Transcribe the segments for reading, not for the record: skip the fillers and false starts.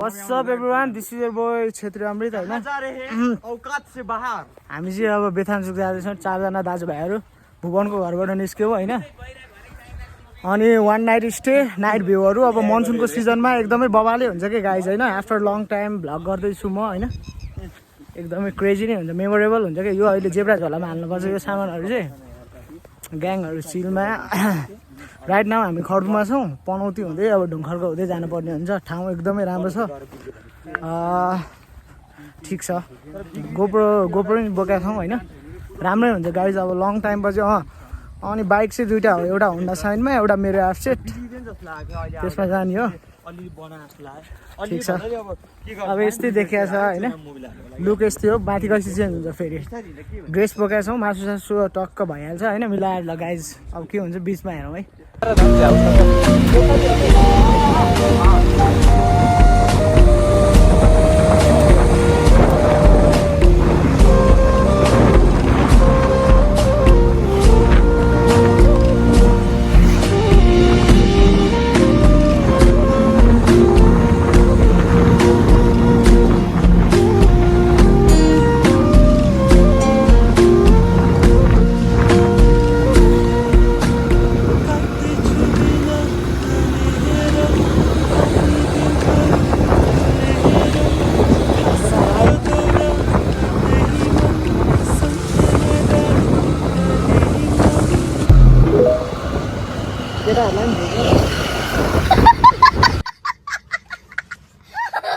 What's up everyone? This is your boy Chhetri Amrit हैन औकात से बाहर हामी चाहिँ अब बेथानसुक जाँदैछौँ चारजना दाजुभाइहरू भुवनको घरबाट निस्क्यौँ हैन अनि वान नाइट स्टे नाइट भ्यूहरू अब मनसुनको सिजनमा एकदमै बबाले हुन्छ के गाइज हैन आफ्टर लङ टाइम भ्लग गर्दैछु म हैन एकदमै क्रेजी नै हुन्छ मेमोरेबल हुन्छ के यो अहिले जेब्रा झोलामा हाल्नुपर्छ यो सामानहरू चाहिँ ग्याङहरू सिलमा राइट नाउ हामी खर्बुमा छौँ पनौती हुँदै अब ढुङ्खरको हुँदै जानुपर्ने हुन्छ ठाउँ एकदमै राम्रो छ ठिक छ गोप्रो नि बोकेका छौँ होइन राम्रै हुन्छ गाइज अब लङ टाइम पछि अनि बाइक चाहिँ दुइटा हो एउटा होन्डा साइनमा एउटा मेरो एफसेट त्यसमा जाने हो ठिक छ अब यस्तै देखिया छ होइन लुक यस्तै हो माथि कति चेन्ज हुन्छ फेरि ड्रेस बोकेका छौँ मासु सासु टक्क भइहाल्छ होइन मिलाएर ल गाइज अब के हुन्छ बिचमा हेरौँ है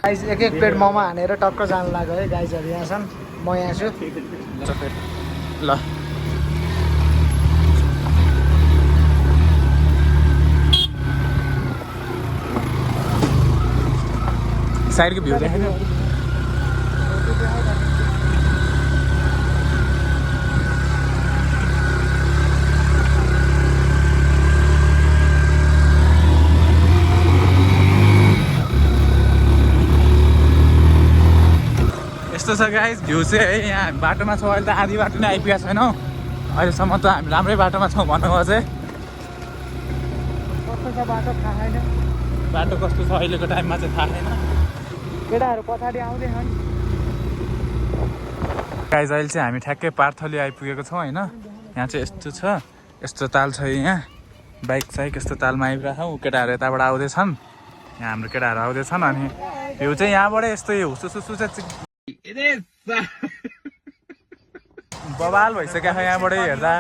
गाइज एक प्लेट मोमो हानेर टक्क जानु लाग्यो है गाइजहरू यहाँ छन् म यहाँ छु ल साइडको भ्यू देखेन यस्तो छ गाइस भ्यू चाहिँ है यहाँ बाटोमा छौँ अहिले त आधी बाटो नै आइपुगेको छैनौँ अहिलेसम्म त हामी राम्रै बाटोमा छौँ भन्नुमा चाहिँ कस्तो छ बाटो थाहा छैन बाटो कस्तो छ अहिलेको टाइममा चाहिँ थाहा छैन केटाहरू पछाडि आउँदैछन् गाइस अहिले चाहिँ हामी ठ्याक्कै पार्थली आइपुगेको छौँ होइन यहाँ चाहिँ यस्तो छ यस्तो ताल छ यहाँ बाइक साइक यस्तो तालमा आइरहेको छौँ केटाहरू यताबाट आउँदैछन् यहाँ हाम्रो केटाहरू आउँदैछन् अनि भ्यू चाहिँ यहाँबाट यस्तो हुसुसुसु चाहिँ बवाल भइसक्यो यहाँबाट हेर्दा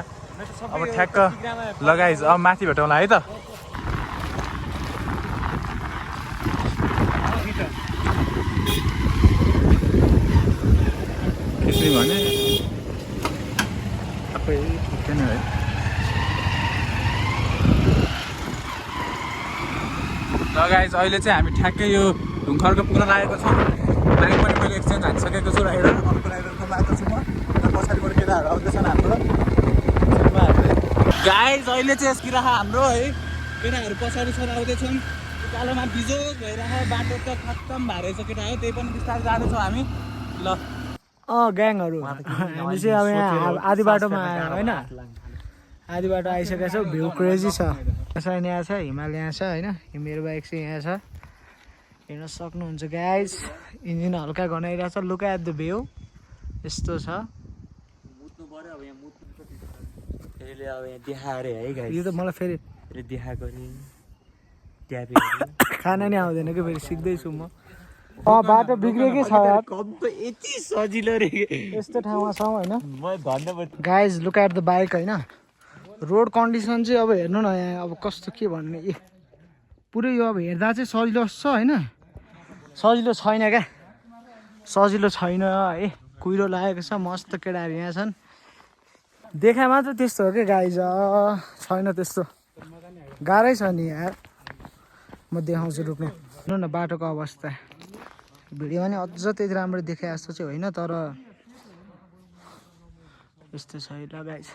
अब ठ्याक्क लगाइज अब माथि भेटौँला है त भने है लगाइज अहिले चाहिँ हामी ठ्याक्कै यो ढुङ्खरको पुग्न लागेको छौँ बाइक पनि मैले एक्सचेन्ज हानिसकेको छु राइडर अर्को राइडरको बाटो छु म पछाडिबाट केटाहरू आउँदैछन् हाम्रो गाइज अहिले चाहिँ यस्किरह हाम्रो है केटाहरू पछाडि छन् आउँदैछन् उकालोमा बिजोग भइरह बाटो त खत्तम भएर छ केटा हो त्यही पनि बिस्तारै जाँदैछौँ हामी ल ग्याङहरू हामी चाहिँ अब यहाँ आधी बाटोमा आयो होइन आधी बाटो आइसकेको छ भ्यू क्रेजी छ यहाँ छ हिमाल यहाँ छ होइन मेरो बाइक चाहिँ यहाँ छ हेर्न सक्नुहुन्छ गाइज इन्जिन हल्का गनाइरहेछ लुक एट द भ्यू यस्तो छ यो त मलाई फेरि खाना नि आउँदैन कि फेरि सिक्दैछु म बाटो बिग्रेकै छ यति सजिलो रे यस्तो ठाउँमा छौँ होइन guys look at the bike होइन रोड कन्डिसन चाहिँ अब हेर्नु न यहाँ अब कस्तो के भन्ने पुरै यो अब हेर्दा चाहिँ सजिलो छ होइन सजिलो छैन क्या सजिलो छैन है कुहिरो लागेको छ मस्त केटाहरू यहाँ छन् देखा मात्र त्यस्तो हो क्या गाइज छैन त्यस्तो गाह्रै छ नि यार म देखाउँछु रुक्नु हेर्नु न बाटोको अवस्था भिडियोमा नि अझ त्यति राम्रो देखाए जस्तो चाहिँ होइन तर यस्तो छ ल गाइज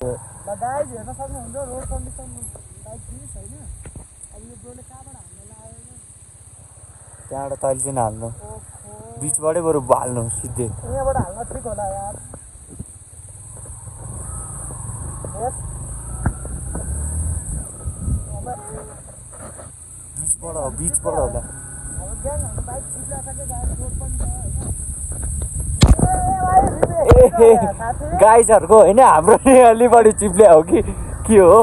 गाइज हेर्न सक्नुहुन्छ रोड कन्डिसन बाइक पनि छैन। अब यो ब्रोले कहाँबाट हाल्न लाग्यो त्यहाँबाट तैँले चाहिँ हाल्नु बिचबाटै बरु हाल्नु सिधै यहाँबाट हाल्न ठिक होला यार। बिचबाट होला अब ग्याङहरू बाइक छिप्लाएको छ गाडी रोड पनि छ होइन। गाइजहरूको होइन हाम्रो नि अलि बढी चिप्ल्या हो कि के हो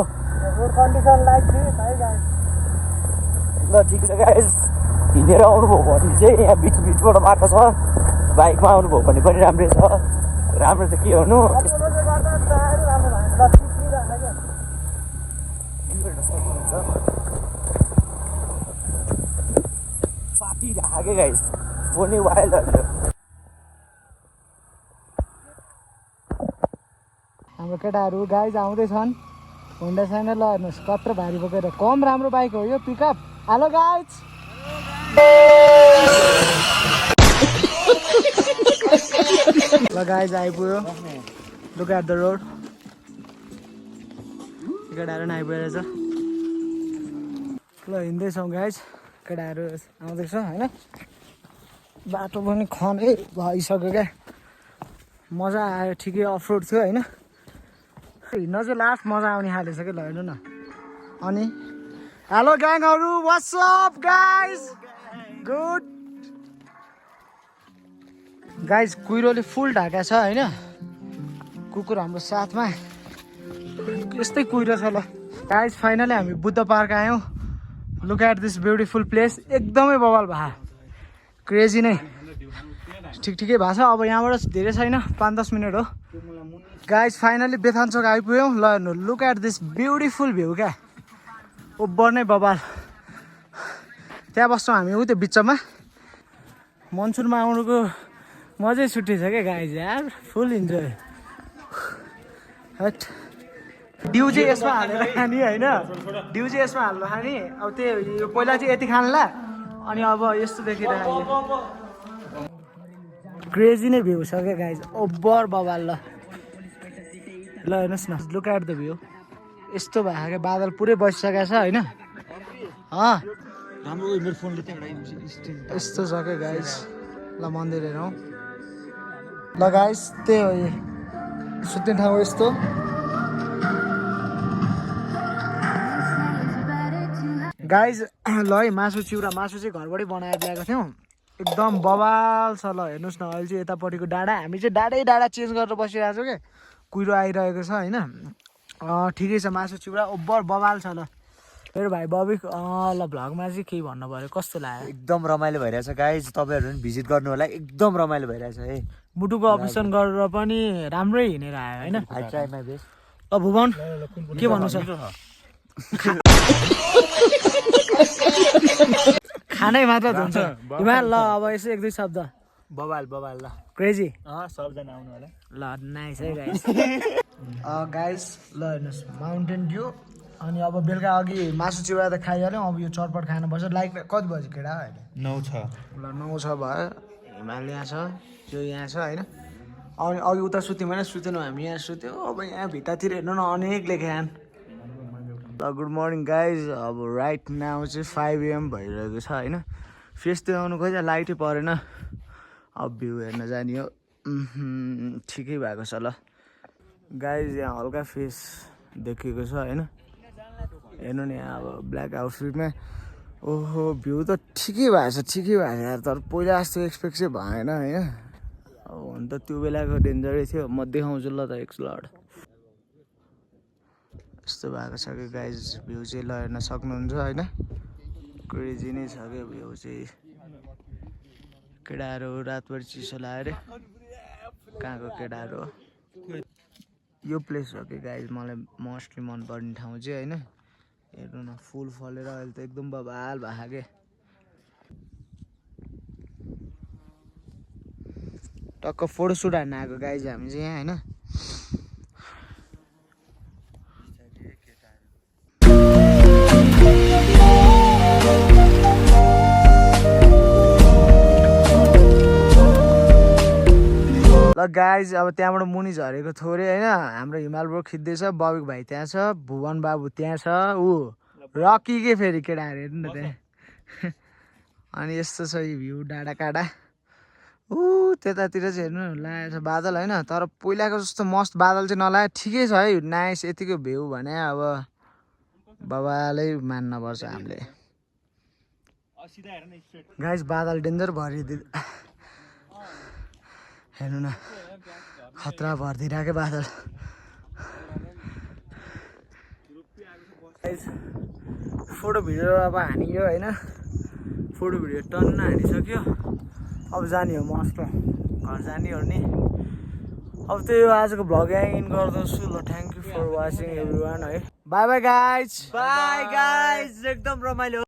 रोड कन्डिसन लाइक थियो है गाइज। ल ठिक छ गाइज हिँडेर आउनुभयो भने चाहिँ यहाँ बिचबाट मात्र छ बाइकमा आउनुभयो भने पनि राम्रै छ राम्रो त के हुनु साथी राखे गाइज बोनी वाइल्डहरू हाम्रो केटाहरू गाइज आउँदैछन् होन्डा साइन ल हेर्नुहोस् कत्रो भारी बोकेर कम राम्रो बाइक हो यो पिकअप। हेलो गाइज ल गाइज आइपुग्यो लुक एट द रोड केटाहरू पनि आइपुगेको छ। ल हिँड्दैछौँ गाइज केटाहरू आउँदैछ होइन बाटो पनि खनै भइसक्यो क्या मजा आयो ठिकै अफ रोड थियो होइन हिँड्न चाहिँ लास्ट मजा आउने खाले छ कि ल हेर्नु न। अनि हेलो ग्याङहरू what's up guys good guys कुहिरोले फुल ढाका छ होइन कुकुर हाम्रो साथमा यस्तै कुहिरो छ ल। गाइज फाइनली हामी बुद्ध पार्क आयौँ। Look at this beautiful place एकदमै बवाल भए क्रेजी नै ठिकै भएको छ। अब यहाँबाट धेरै छैन 5-10 मिनट हो। गाइज फाइनली बेथान चोक आइपुग्यौँ ल हेर्नु look at this beautiful view क्या ओभर नै बवाल। त्यहाँ बस्छौँ हामी ऊ त्यो बिचमा मनसुनमा आउनुको मजै छुट्टी छ क्या गाइज यार फुल इन्जोय। हट डिउ चाहिँ यसमा हालेर खाने होइन डिउ चाहिँ यसमा हाल्नु खाने अब त्यही यो पहिला चाहिँ यति खान्ला अनि अब यस्तो देखिरहेको क्रेजी नै भ्यू छ क्या गाइज ओभर बवाल ल ल हेर्नुहोस् न लुक एट द भ्यू यस्तो भएको क्या बादल पुरै बसिसकेको छ होइन यस्तो छ क्या गाइज। ल मन्दिर हेरौँ ल गाइज त्यही हो यो सुत्ने ठाउँ यस्तो गाइज ल है मासु चिउरा मासु चाहिँ घरबाटै बनाएर ल्याएको थियौँ एकदम बवाल छ ल हेर्नुहोस् न अहिले चाहिँ यतापट्टिको डाँडा हामी चाहिँ डाँडा चेन्ज गरेर बसिरहेको छौँ क्या कुहिरो आइरहेको छ होइन ठिकै छ मासु चिउरा ओभर बवाल छ ल। मेरो भाइ बबिक ल भ्लगमा चाहिँ केही भन्नु पऱ्यो कस्तो लाग्यो एकदम रमाइलो भइरहेछ गाइज तपाईँहरू पनि भिजिट गर्नु होला एकदम रमाइलो भइरहेछ है मुटुको अपरेसन गरेर पनि राम्रै हिँडेर आयो होइन। I try my best. ल भुवन के भन्नु छ खानै मात्र हुन्छ हिमाल ल अब यसो 1-2 शब्द बवाल बवाल ल क्रेजी सबजना आउनु होला ल नाइस है गाइस गाइस ल हेर्नुहोस् माउन्टेन ड्यू अनि अब बेलुका अघि मासु चिउरा त खाइहाल्यौँ अब यो चटपट खानुपर्छ लाइक कति बजी केटा अहिले 9 छ ल 9 छ भयो हिमाल यहाँ छ त्यो यहाँ छ होइन अनि अघि उता सुत्यौँ होइन सुतेनौँ हामी यहाँ सुत्यौँ अब यहाँ भित्तातिर हेर्नु न अनेक लेख्यान। ल गुड मर्निङ गाइज अब राइट नाउ चाहिँ 5 AM भइरहेको छ होइन फेस त्यो आउनु खोइ लाइटै परेन अब भ्यू हेर्न जाने हो ठिकै भएको छ ल गाइज यहाँ हल्का फेस देखिएको छ होइन हेर्नु नि यहाँ अब ब्ल्याक आउटफिटमा ओहो भ्यू त ठिकै भएको छ यार तर पहिला जस्तो एक्सपेक्ट चाहिँ भएन होइन अब हुन त त्यो बेलाको डेन्जरै थियो म देखाउँछु ल त एक स्लट यस्तो भएको छ कि गाइज भ्यू चाहिँ ल हेर्न सक्नुहुन्छ होइन क्रेजी नै छ क्या भ्यू चाहिँ केटाहरू रातभरि चिसो लाएर कहाँको केटाहरू हो यो प्लेस हो कि गाइज मलाई मोस्टली मनपर्ने ठाउँ चाहिँ होइन हेर्नु न फुल फलेर अहिले त एकदम बवाल भएको के टक्क फोटोसुट हान्न आएको गाइज हामी चाहिँ यहाँ होइन। ल गाइज अब त्यहाँबाट मुनि झरेको थोरै होइन हाम्रो हिमाल ब्रो खिच्दैछ बबिक भाइ त्यहाँ छ भुवन बाबु त्यहाँ छ ऊ रकी के फेरि केटाहरू हेर्नु न त्यहाँ अनि यस्तो छ यो भ्यू डाँडा काँडा ऊ त्यतातिर चाहिँ हेर्नु लागेको छ बादल होइन तर पहिलाको जस्तो मस्त बादल चाहिँ नलागे ठिकै छ है नाइस यतिको भ्यू भने अब बाबालाई मान्नुपर्छ हामीले गाइज बादल डेन्जर भरिदियो हेर्नु न खतरा भरिदिइरहेको बादल फोटो भिडियो अब हानियो होइन फोटो भिडियो टन्न हानिसक्यो अब जाने हो मस्त घर जाने हो नि अब त्यही हो आजको भ्लग यहाँ इन गर्दछु ल thank you for watching everyone है bye bye guys bye guys एकदम रमाइलो